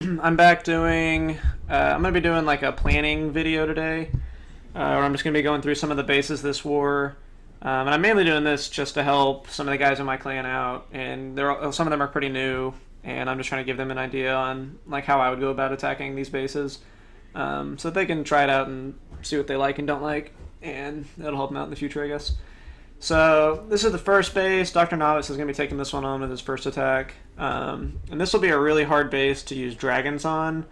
I'm back doing. I'm gonna be doing like a planning video today, where I'm just gonna be going through some of the bases this war, and I'm mainly doing this just to help some of the guys in my clan out, and some of them are pretty new, and I'm just trying to give them an idea on like how I would go about attacking these bases, so that they can try it out and see what they like and don't like, and it'll help them out in the future, I guess. So this is the first base. Dr. Novice is going to be taking this one on with his first attack. And this will be a really hard base to use dragons on.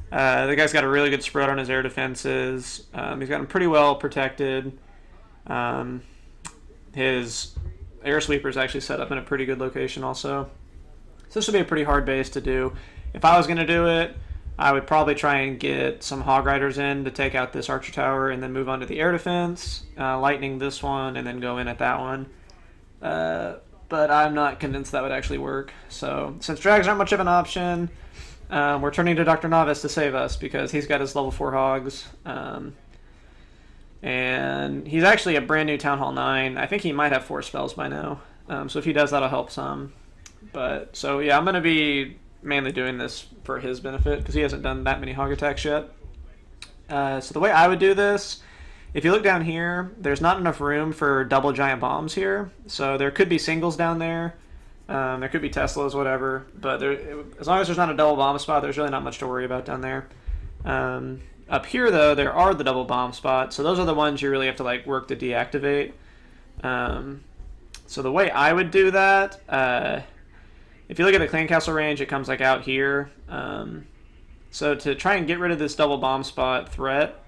The guy's got a really good spread on his air defenses. He's got them pretty well protected. Um, his air sweeper is actually set up in a pretty good location also. So this will be a pretty hard base to do. If I was going to do it, I would probably try and get some Hog Riders in to take out this Archer Tower and then move on to the air defense, lightning this one, and then go in at that one. But I'm not convinced that would actually work. So since drags aren't much of an option, we're turning to Dr. Novice to save us because he's got his level 4 hogs. And he's actually a brand new Town Hall 9. I think he might have 4 spells by now. So if he does, that'll help some. But so yeah, I'm going to be mainly doing this for his benefit because he hasn't done that many hog attacks yet. So the way I would do this, if you look down here, there's not enough room for double giant bombs here. So there could be singles down there. There could be Teslas, whatever. But as long as there's not a double bomb spot, there's really not much to worry about down there. Up here, though, there are the double bomb spots. So those are the ones you really have to like work to deactivate. So the way I would do that, if you look at the clan castle range, it comes like out here. So to try and get rid of this double bomb spot threat,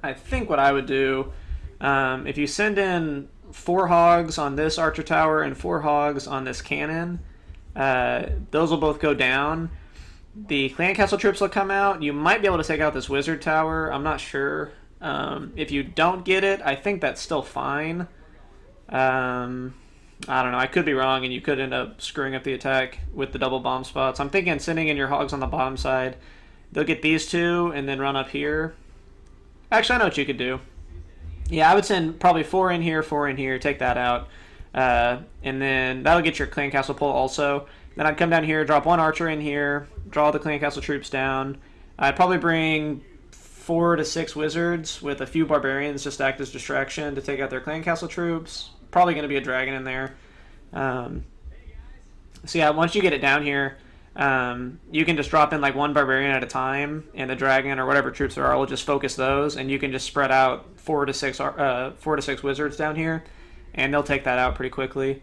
I think what I would do, if you send in 4 hogs on this archer tower and 4 hogs on this cannon, those will both go down. The clan castle troops will come out. You might be able to take out this wizard tower. I'm not sure. If you don't get it, I think that's still fine. I don't know. I could be wrong, and you could end up screwing up the attack with the double bomb spots. I'm thinking sending in your hogs on the bottom side. They'll get these 2 and then run up here. Actually, I know what you could do. Yeah, I would send probably 4 in here, 4 in here, take that out. And then that'll get your clan castle pull also. Then I'd come down here, drop 1 archer in here, draw the clan castle troops down. I'd probably bring 4 to 6 wizards with a few barbarians just act as distraction to take out their clan castle troops. Probably going to be a dragon in there. So yeah, once you get it down here, you can just drop in like 1 barbarian at a time, and the dragon or whatever troops there are will just focus those, and you can just spread out 4 to 6 wizards down here, and they'll take that out pretty quickly.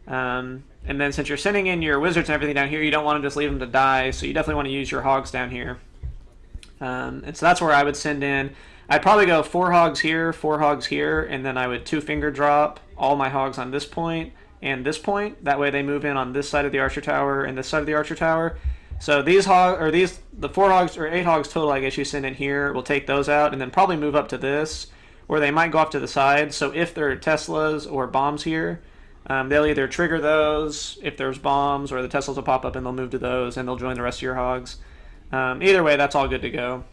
And then since you're sending in your wizards and everything down here, you don't want to just leave them to die, so you definitely want to use your hogs down here. And so that's where I would send in. I'd probably go 4 hogs here, 4 hogs here, and then I would 2 finger drop all my hogs on this point and this point. That way they move in on this side of the archer tower and this side of the archer tower. So the 4 hogs or 8 hogs total, I guess you send in here, will take those out and then probably move up to this, where they might go off to the side. So if there are Teslas or bombs here, they'll either trigger those if there's bombs, or the Teslas will pop up and they'll move to those and they'll join the rest of your hogs. Either way, that's all good to go.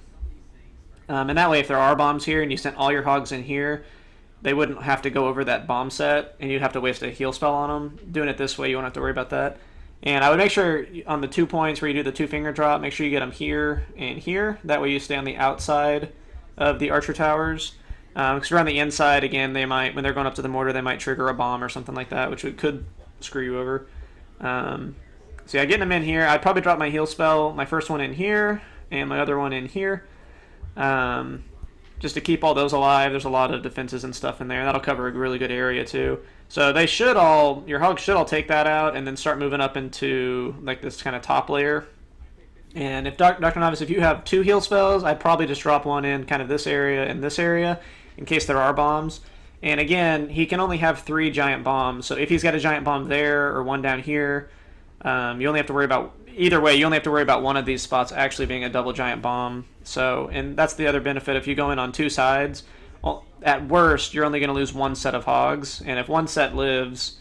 And that way, if there are bombs here and you sent all your hogs in here, they wouldn't have to go over that bomb set, and you'd have to waste a heal spell on them. Doing it this way, you won't have to worry about that. And I would make sure on the 2 points where you do the 2 finger drop, make sure you get them here and here. That way you stay on the outside of the archer towers. Because around the inside, again, they might, when they're going up to the mortar, they might trigger a bomb or something like that, which could screw you over. So yeah, getting them in here, I'd probably drop my heal spell, my first one in here, and my other one in here. Just to keep all those alive. There's a lot of defenses and stuff in there. That'll cover a really good area too. So they should all, your hogs should all take that out and then start moving up into like this kind of top layer. And if Dr. Novice, if you have 2 heal spells, I'd probably just drop 1 in kind of this area and this area in case there are bombs. And again, he can only have 3 giant bombs. So if he's got a giant bomb there or 1 down here, you only have to worry about, either way, you only have to worry about 1 of these spots actually being a double giant bomb. So, and that's the other benefit. If you go in on 2 sides, well, at worst, you're only going to lose 1 set of hogs. And if 1 set lives,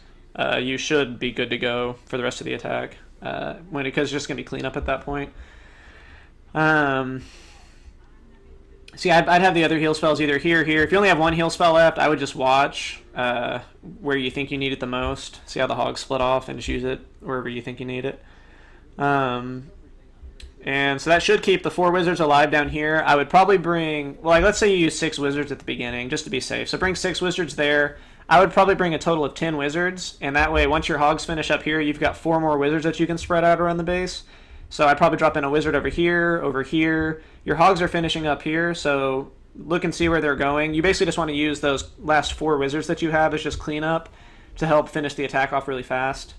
you should be good to go for the rest of the attack. Because it's just going to be cleanup at that point. See, I'd have the other heal spells either here, here. If you only have 1 heal spell left, I would just watch where you think you need it the most. See how the hogs split off and just use it wherever you think you need it. And so that should keep the 4 wizards alive down here. I would probably bring, well, like, let's say you use 6 wizards at the beginning, just to be safe. So bring 6 wizards there. I would probably bring a total of 10 wizards, and that way, once your hogs finish up here, you've got 4 more wizards that you can spread out around the base. So I'd probably drop in a wizard over here, over here. Your hogs are finishing up here, so look and see where they're going. You basically just want to use those last 4 wizards that you have as just cleanup to help finish the attack off really fast.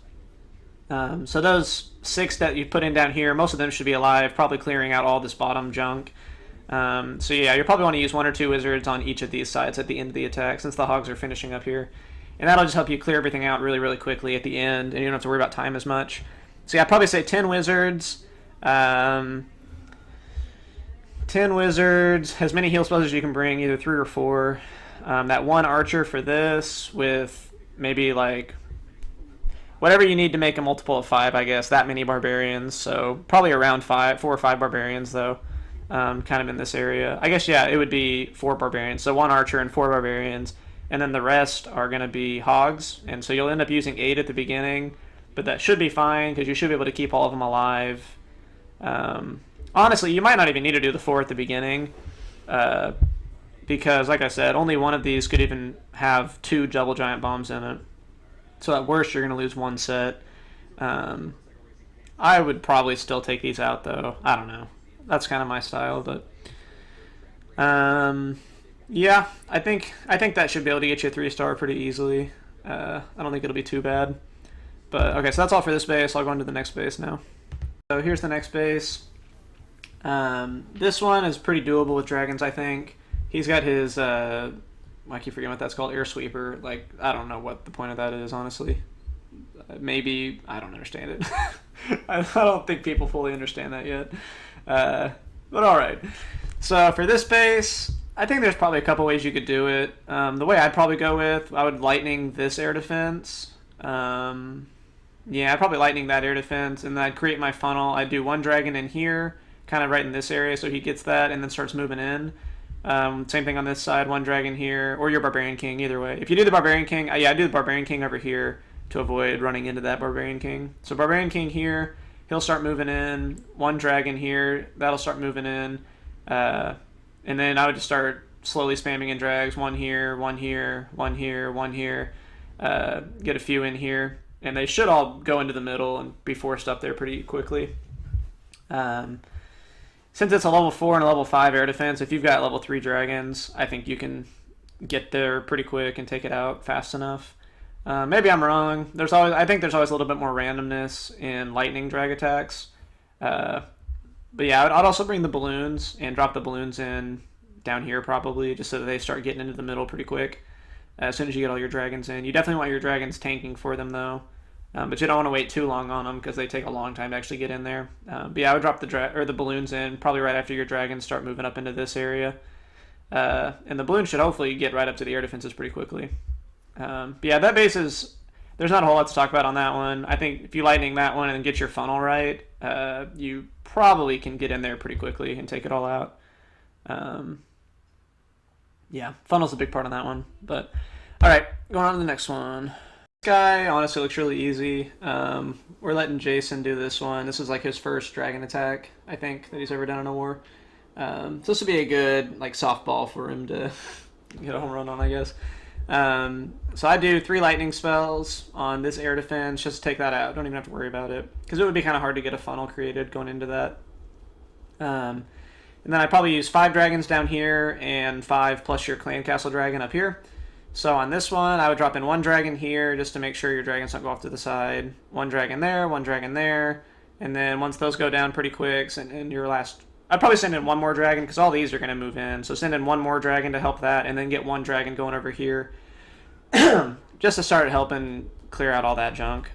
So those 6 that you put in down here, most of them should be alive, probably clearing out all this bottom junk. So yeah, you probably want to use 1 or 2 wizards on each of these sides at the end of the attack, since the hogs are finishing up here. And that'll just help you clear everything out really, really quickly at the end, and you don't have to worry about time as much. So yeah, I'd probably say 10 wizards. 10 wizards, as many heal spells as you can bring, either 3 or 4. That 1 archer for this, with maybe like whatever you need to make a multiple of 5, I guess. That many barbarians, so probably around 4 or 5 barbarians though, kind of in this area. I guess, yeah, it would be 4 barbarians, so 1 archer and 4 barbarians, and then the rest are going to be hogs, and so you'll end up using 8 at the beginning, but that should be fine because you should be able to keep all of them alive. Honestly, you might not even need to do the 4 at the beginning, because, like I said, only one of these could even have 2 double giant bombs in it. So at worst, you're going to lose 1 set. I would probably still take these out, though. I don't know. That's kind of my style, but yeah, I think that should be able to get you a 3-star pretty easily. I don't think it'll be too bad. But okay, so that's all for this base. I'll go on to the next base now. So here's the next base. This one is pretty doable with dragons, I think. He's got his, I keep forgetting what that's called, air sweeper. Like, I don't know what the point of that is, honestly. Maybe, I don't understand it. I don't think people fully understand that yet. But alright. So for this base, I think there's probably a couple ways you could do it. The way I'd probably go with, I would lightning this air defense. Yeah, I'd probably lightning that air defense, and then I'd create my funnel. I'd do 1 dragon in here, kind of right in this area, so he gets that, and then starts moving in. Same thing on this side, 1 dragon here, or your Barbarian King, either way. If you do the Barbarian King, yeah, I do the Barbarian King over here to avoid running into that Barbarian King. So Barbarian King here, he'll start moving in. 1 dragon here, that'll start moving in. And then I would just start slowly spamming in drags. 1 here, 1 here, 1 here, 1 here. Get a few in here. And they should all go into the middle and be forced up there pretty quickly. Since it's a level 4 and a level 5 air defense, if you've got level 3 dragons, I think you can get there pretty quick and take it out fast enough. Maybe I'm wrong. I think there's always a little bit more randomness in lightning drag attacks. But yeah, I'd also bring the balloons and drop the balloons in down here probably, just so that they start getting into the middle pretty quick as soon as you get all your dragons in. You definitely want your dragons tanking for them though. But you don't want to wait too long on them because they take a long time to actually get in there. But yeah, I would drop the balloons in probably right after your dragons start moving up into this area. And the balloon should hopefully get right up to the air defenses pretty quickly. But yeah, that base there's not a whole lot to talk about on that one. I think if you lightning that one and get your funnel right, you probably can get in there pretty quickly and take it all out. Yeah, funnel's a big part on that one. But all right, going on to the next one. This guy honestly looks really easy. We're letting Jason do this one. This is like his first dragon attack, I think, that he's ever done in a war. So this would be a good like softball for him to get a home run on, I guess. So I do 3 lightning spells on this air defense just to take that out. Don't even have to worry about it because it would be kind of hard to get a funnel created going into that. And then I probably use 5 dragons down here and 5 plus your clan castle dragon up here. So on this one, I would drop in 1 dragon here just to make sure your dragons don't go off to the side. 1 dragon there, 1 dragon there, and then once those go down pretty quick, and your last... I'd probably send in 1 more dragon because all these are going to move in. So send in 1 more dragon to help that, and then get 1 dragon going over here just to start helping clear out all that junk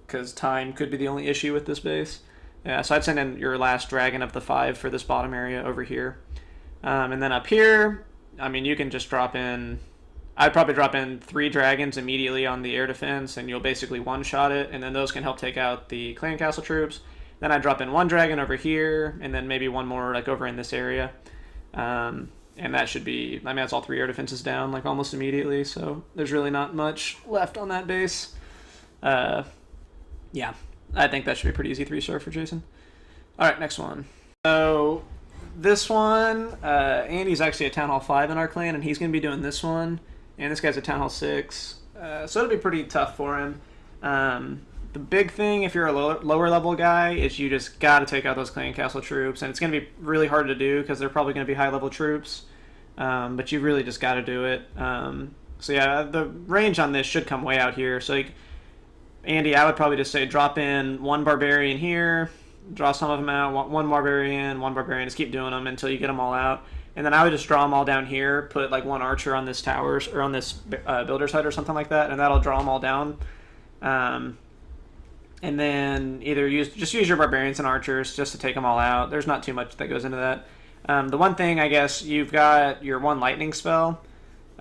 because time could be the only issue with this base. Yeah, so I'd send in your last dragon of the 5 for this bottom area over here. And then up here, I mean, you can just drop in... I'd probably drop in 3 dragons immediately on the air defense, and you'll basically one-shot it, and then those can help take out the clan castle troops. Then I'd drop in 1 dragon over here, and then maybe 1 more like over in this area. And that should be... I mean, that's all 3 air defenses down like almost immediately, so there's really not much left on that base. Yeah, I think that should be a pretty easy 3-star for Jason. All right, next one. So this one, Andy's actually a Town Hall 5 in our clan, and he's going to be doing this one. And this guy's a Town Hall 6. So it'll be pretty tough for him. The big thing, if you're a lower level guy, is you just got to take out those clan castle troops. And it's going to be really hard to do because they're probably going to be high level troops. But you really just got to do it. So yeah, the range on this should come way out here. So Andy, I would probably just say drop in one barbarian here, draw some of them out, one barbarian, just keep doing them until you get them all out. And then I would just draw them all down here, put like one archer on this towers or on this builder's hut or something like that, and that'll draw them all down. And then either use your barbarians and archers just to take them all out. There's not too much that goes into that. The one thing, I guess, you've got your one lightning spell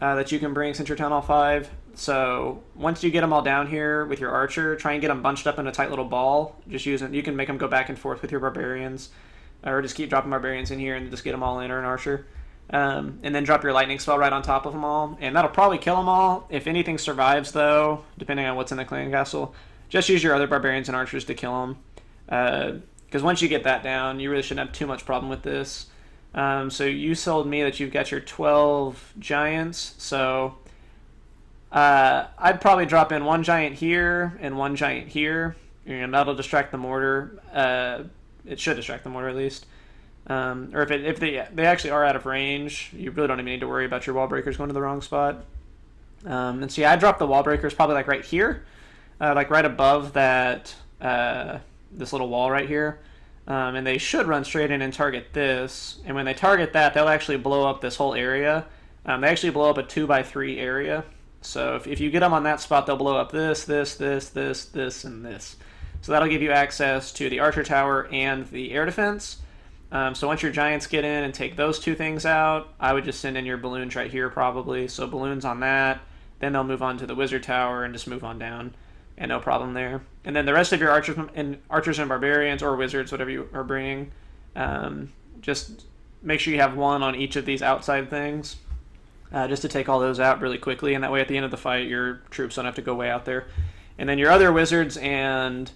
that you can bring since you're Town Hall 5. So once you get them all down here with your archer, try and get them bunched up in a tight little ball. You can make them go back and forth with your barbarians, or just keep dropping barbarians in here and just get them all in, or an archer. And then drop your lightning spell right on top of them all, and that'll probably kill them all. If anything survives, though, depending on what's in the clan castle, just use your other barbarians and archers to kill them. Because once you get that down, you really shouldn't have too much problem with this. So you told me that you've got your 12 giants, so I'd probably drop in one giant here and one giant here, and that'll distract the mortar. It should distract the mortar at least. Or if they actually are out of range, you really don't even need to worry about your wall breakers going to the wrong spot. And so yeah, I dropped the wall breakers probably like right here, like right above that this little wall right here. And they should run straight in and target this. And when they target that, they'll actually blow up this whole area. They actually blow up a 2x3 area. So if you get them on that spot, they'll blow up this, and this. So that'll give you access to the archer tower and the air defense. So once your giants get in and take those two things out, I would just send in your balloons right here probably. So balloons on that, then they'll move on to the wizard tower and just move on down. And no problem there. And then the rest of your archers and barbarians or wizards, whatever you are bringing, just make sure you have one on each of these outside things, just to take all those out really quickly. And that way at the end of the fight, your troops don't have to go way out there. And then your other wizards and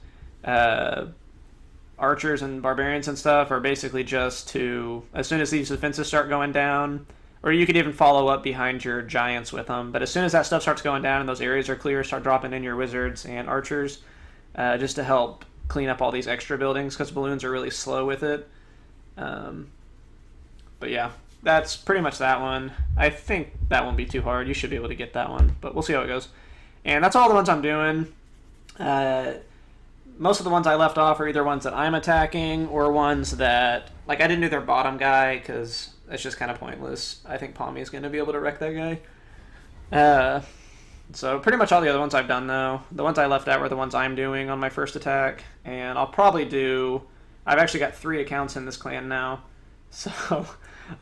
archers and barbarians and stuff are basically just to, as soon as these defenses start going down, or you could even follow up behind your giants with them. But as soon as that stuff starts going down and those areas are clear, start dropping in your wizards and archers, just to help clean up all these extra buildings, because balloons are really slow with it. But yeah, that's pretty much that one. I think that won't be too hard. You should be able to get that one, but we'll see how it goes. And that's all the ones I'm doing. Most of the ones I left off are either ones that I'm attacking or ones that, like, I didn't do their bottom guy because that's just kind of pointless. I think Pommy is going to be able to wreck that guy. So pretty much all the other ones I've done, though. The ones I left out were the ones I'm doing on my first attack. And I'll probably I've actually got 3 accounts in this clan now. So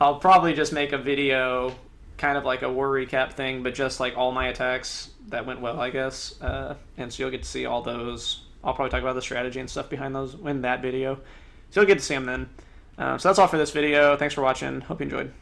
I'll probably just make a video, kind of like a war recap thing, but just like all my attacks that went well, I guess. And so you'll get to see all those. I'll probably talk about the strategy and stuff behind those in that video. So you'll get to see them then. So that's all for this video. Thanks for watching. Hope you enjoyed.